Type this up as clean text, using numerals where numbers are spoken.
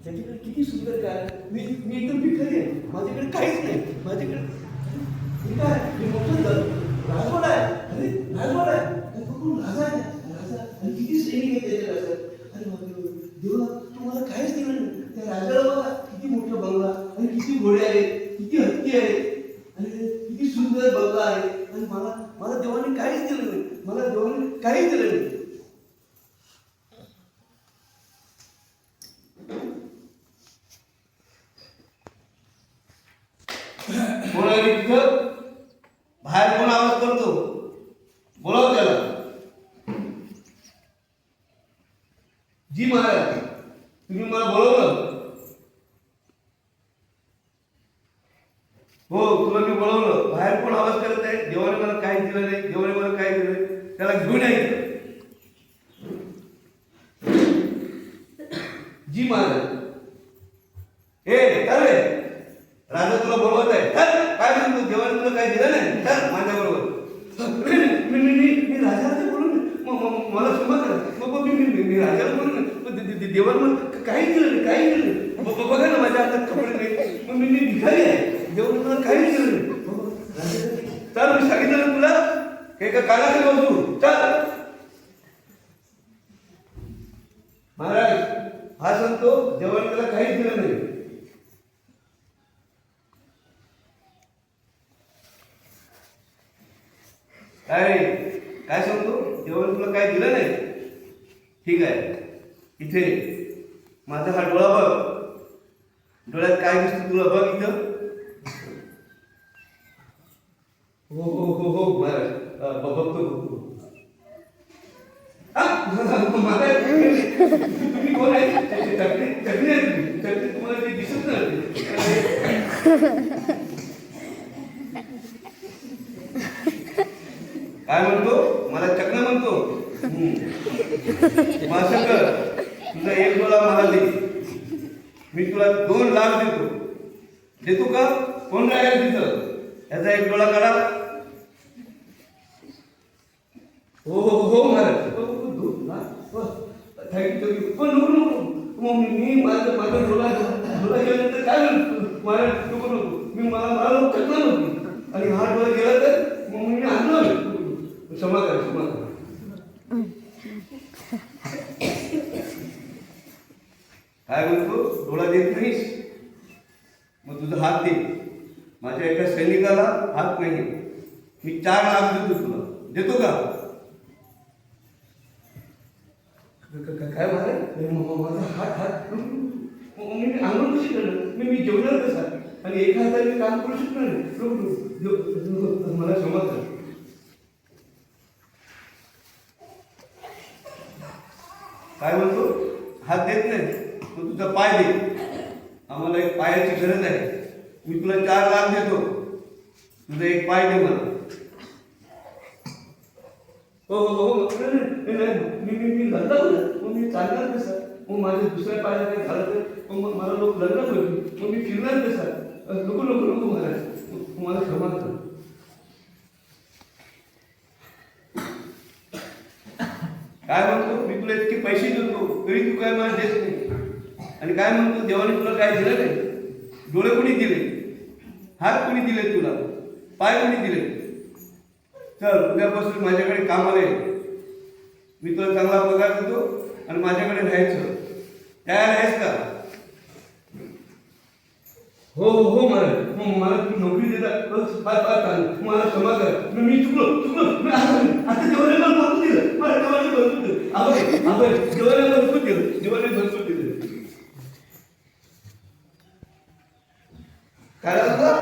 त्याच्याकडे किती सुंदर काय. मी मी एकदम भिकारी आहे, माझ्याकडे काहीच नाही. माझ्याकडे हे काय, हे मोठं राजवाडा आहे. अरे राजवाडा आहे, बघून राजा आहे. राजा आणि किती सैनिक आहे त्याच्या राजा. अरे देवा, तुम्हाला काहीच दिलं नाही. त्या राजाला बघा किती मोठा बंगला आणि किती घोडे आहेत, किती हत्ती आहेत आणि किती सुंदर बंगला आहे. आणि मला मला देवाने काहीच दिलं नाही. मला देवाने काहीच दिलं नाही. बाहेर कोण आवाज करतो? बोलाव त्याला. जी महाराज, तुम्ही मला बोलवलं. हो, तुला मी बोलवलं. बाहेर कोण आवाज करत आहे? देवाने मला काही दिलं नाही, देवाने मला काही दिलं नाही. त्याला घेऊन यायचं. जी महाराज. काय राजा तुला बोलवत आहे. काय म्हणतो? देवाने तुला काही दिलं नाही. माझ्या बरोबर मी राजाला बोलून मला क्षमा करा. मी राजाला बोलून देवाला मला काही दिलं नाही, काही दिलं नाही. बघा ना, माझ्या हातात कपडे नाही. मग मी भिकारी आहे. देवाने मला काहीच दिलं नाही. चल, मी सांगितलं ना तुला, एका कानाखाली बसू. चल. महाराज, हा सांगतो देवाने त्याला काहीच दिलं नाही. काय सांगतो? देवाने तुला काय दिलं नाही. ठीक आहे, इथे माझा हा डोळा बघ. डोळ्यात काय दिसतं तुला? बघ इथं. हो हो हो हो महाराज, बघतो. तुम्ही कोण आहे? चटणी तुम्हाला ते दिसत नाही. काय म्हणतो? मला चकना म्हणतो. माशंकर, तुझा एक डोळा मला दे. मी तुला 2 लाख देतो. देतो का? कोण राहील तिथं? याचा एक डोळा काढा. हो हो हो महाराज. थँक्यू. नको. मी माझा डोळा गेल्यानंतर काय म्हणतो? महाराज नको. मला चकना नव्हती आणि हा डोळा गेला तर मग मी आणलं. क्षमा करा. काय म्हणतो? डोळा देत नाहीस? मग तुझा हात दे. माझ्या एका सैनिकाला हात नाही. मी 4 लाख देतो तुला. देतो का? काय माझा हात मी अंगण कशी करणार? मी जेवणार कसा? आणि एका हाताने मी काम करू शकणार नाही. मला क्षमा कर. काय म्हणतो? हात देत नाही. तो तुझा पाय दे. आम्हाला एक पायाची गरज आहे. मी तुला 4 लाख देतो. तुझा एक पाय दे मला. हो हो हो. मी लग्न होतं. मग मी चालणार कसं? मग माझ्या दुसऱ्या पायाला काही झालं तर मग मला लोक लग्न होईल. मग मी फिरणार कसं? नको महाराज, मला क्षमा कर. काय म्हणतो? मी तुला इतके पैसे देतो तरी तू काय मला देत नाही. आणि काय म्हणतो? देवाने तुला काय दिलं नाही. डोळे कोणी दिले? हात कोणी दिले तुला? पाय कोणी दिले? चल, उद्यापासून माझ्याकडे कामाला ये. मी तुला चांगला पगार देतो आणि माझ्याकडे राहायचं. तयार आहेस का? हो हो महाराज. मला तू नोकरी देतात मला क्षमा कर. मी चुकलो. आता देवाने मला भरपूर दिलं. मला देवाने भरपूर दिलं. देवाने भरपूर दिलं. काय झालं?